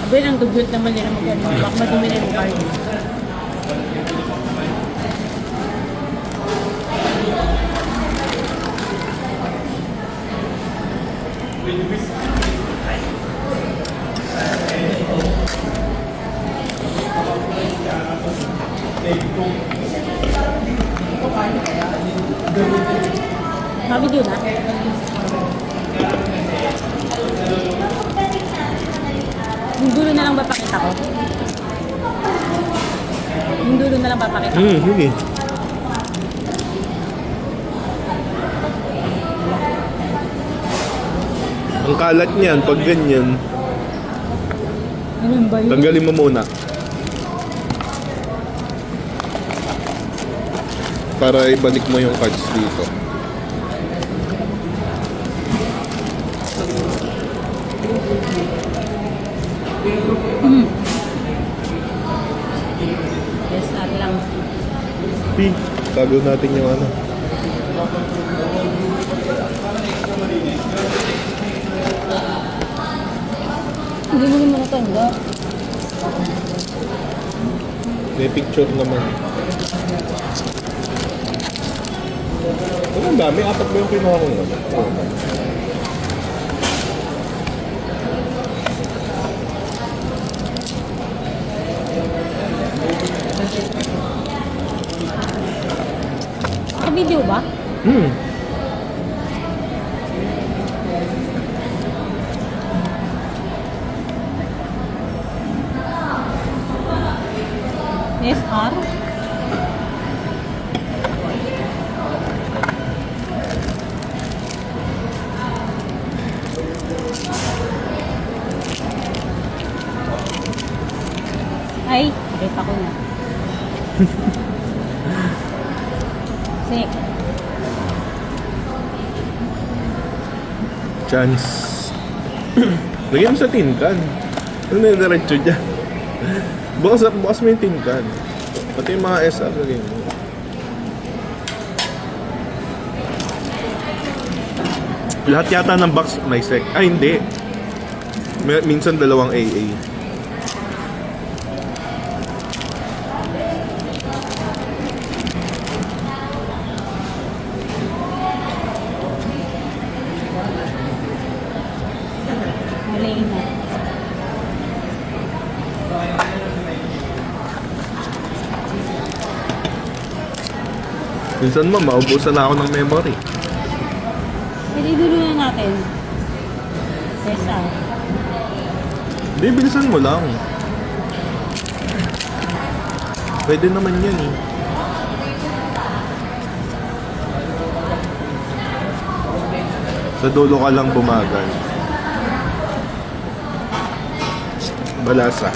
Abay, ang dugyot naman nila mag-ano. Baka madumi na yung card. Video na. Yung dulo na lang ba pakita ko? Yung dulo na lang ba pakita ko? Sige. Ang kalat niyan, pag ganyan, Ano ba yun? tanggalin mo muna. Para ibalik mo yung cards dito. Yes, lang. Tago natin yung ano. Hindi mo naman natanggap. May picture naman. Ang dami, 4 ba yung kinuha ko naman? Oo. Video ba? SR? Ay, kita ko na. Sick. Chance. Lagyan mo sa tin can. Ano na yung diretso dyan? Bukas mo yung tin can. Pati yung mga SR lagyan mo. Lahat yata ng box may sec. Ay, hindi. Minsan 2 AA. Mali na. Minsan mo, maubusan na ako ng memory. Pwede dulo na natin. SR. Hindi, bilisan mo lang. Pwede naman yan eh. Sa dulo ka lang bumagal. Balasa.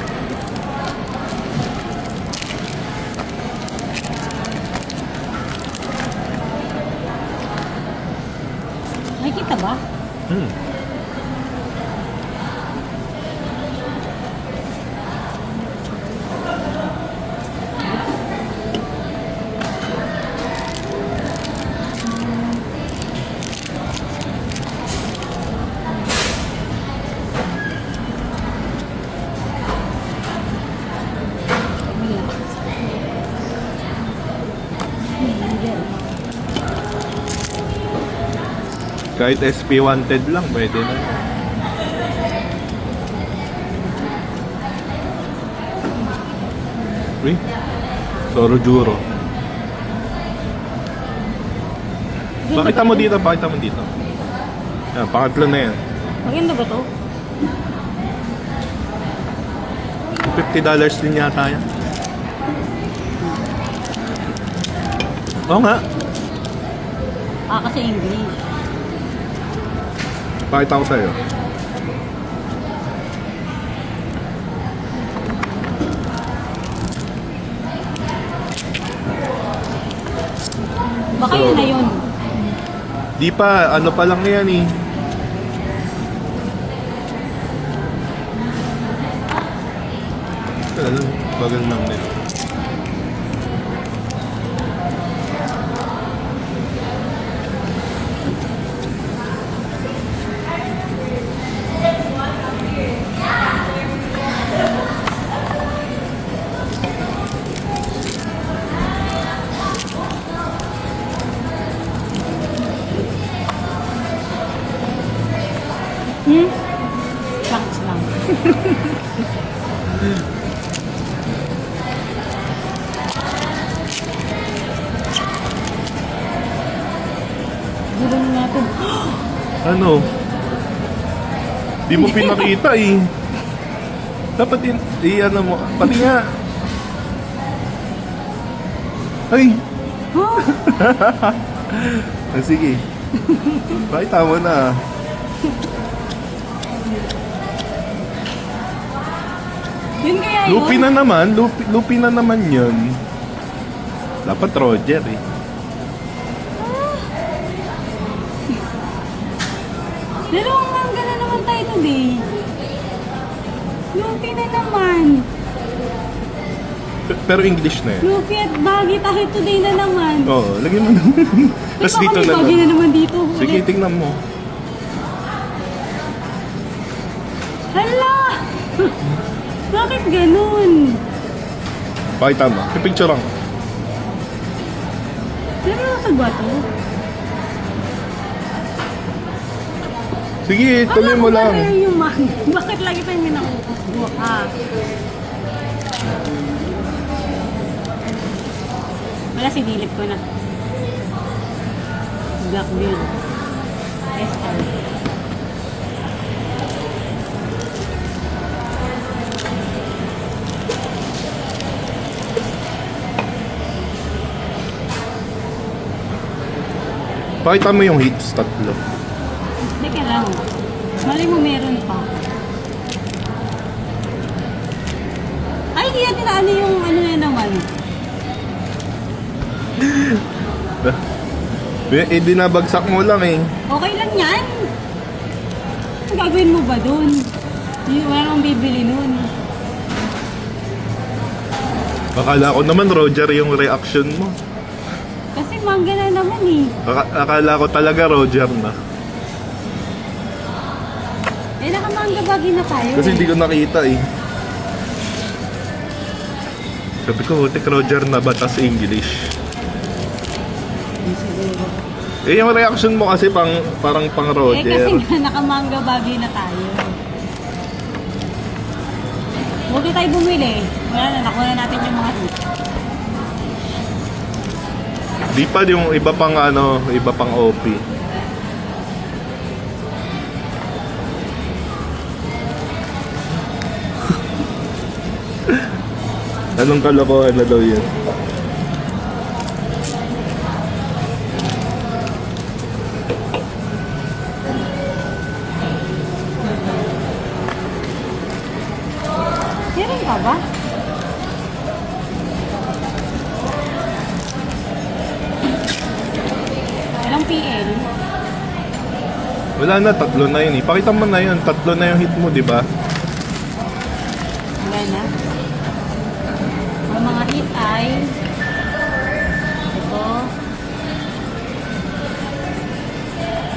Nakikita ba? Kahit SP wanted lang, pwede na. Uy, Sorojuro. Pakita mo dito, pakita mo dito. Yan, pangatlo na yan. Maganda ba to? $50 din yata yan. Oo nga. Kasi English. Pakita ko sa'yo. Baka yun na yun. Di pa, ano pa lang yan eh. Bagal lang nila. Thanks lang. Gulong natin. Ano? Di mo pinakita eh. Dapat ano mo. Pati nga. Ay! Huh? Sige. Pakita mo na. Yun kaya yun? Lupi na naman. Lupi na naman yun. Dapat Roger eh. Dalawang mangga na naman tayo today. Lupi na naman. Pero English na yun. Lupi at bagi tayo today na naman. Oo, lagyan mo na. Tapos dito na Bagi na lang. naman dito. Sige, Ulit. tingnan mo. Hala! Bakit ganun? Pakita mo. Pipicture lang. Seryoso ba to? Sige, tuloy mo lang. Ano yung mangga? Bakit lagi tayong minakukuha? Wala, sinilip ko na. Blackbeard. SR. Pakita mo yung hits tatlo. Teka lang. Mali mo meron pa. Ay, hindi natin na ano yung ano na naman. Eh, dinabagsak mo lang eh. Okay lang yan. Ang gagawin mo ba dun? Hindi, wala nang bibili nun. Akala ko naman Roger yung reaction mo. Kasi mangga na naman eh. Akala ko talaga Roger na. Eh, nakamangga bagi na tayo. Kasi hindi ko nakita eh. Sabi ko, hutik Roger na ba tas English? Siguro. Eh, yung reaction mo kasi parang pang Eh, Roger. kasi nga nakamangga bagi na tayo. Huwag na tayo bumili. Wala na, nakuha na natin yung mga hit. Di pa yung iba pang ano, iba pang OP. Anong kalokohan na daw yun? Meron ka ba? Walang PL. Wala na, tatlo na yun eh. Pakita mo na yun, tatlo na yung hit mo, di ba? Wala na. Ang mga hit ay ito.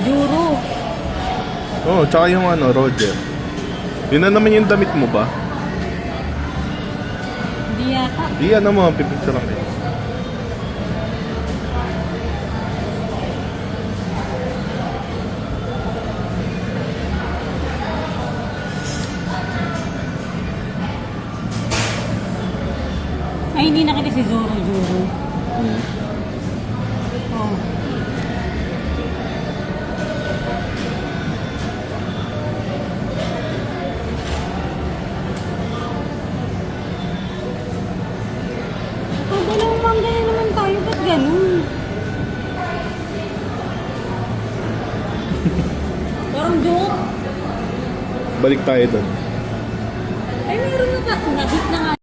Juro. Oo, tsaka yung ano, Roger. Yun na naman yung damit mo ba? Hindi yata. Di ano mo, pipicture lang eh. Ay, hindi nakita si Zoro. Oh. Pag dalawang mangga na naman tayo, ba't ganun? Parang joke. Balik tayo doon. Ay, meron na ba? Nagit na nga.